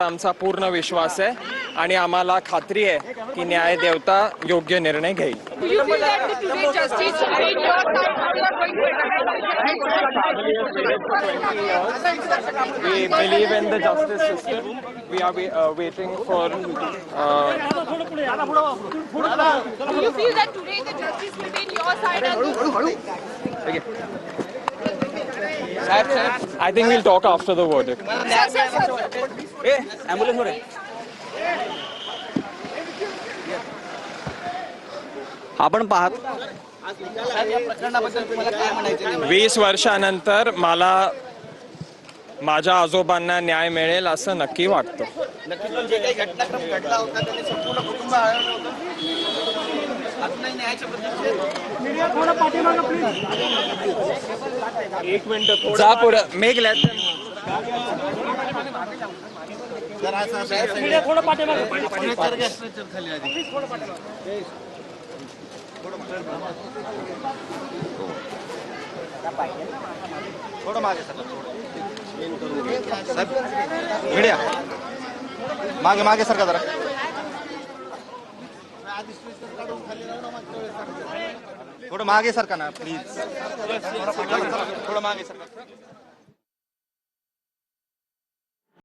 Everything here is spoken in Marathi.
आमचा पूर्ण विश्वास आहे आणि आम्हाला खात्री आहे की न्याय देवता योग्य निर्णय घेईल. We believe in the justice system. We are waiting for. Do you feel that today the justice will be in your side and I think we'll talk after the verdict. आपण पाहत 20 वर्षानंतर मला माझ्या आजोबांना न्याय मिळेल असं नक्की वाटतं. जे काही घटनाक्रम घडला होता त्याने संपूर्ण कुटुंब हरवलं होतं. अजूनही न्यायाच्या प्रतीक्षेत. एक मिनिट जा पुढे मेघ थोडं पाठीमागे थोडं मागे सर मीडिया मागे मागे सरका जरा थोडं मागे सरका ना प्लीज थोडं मागे सरका.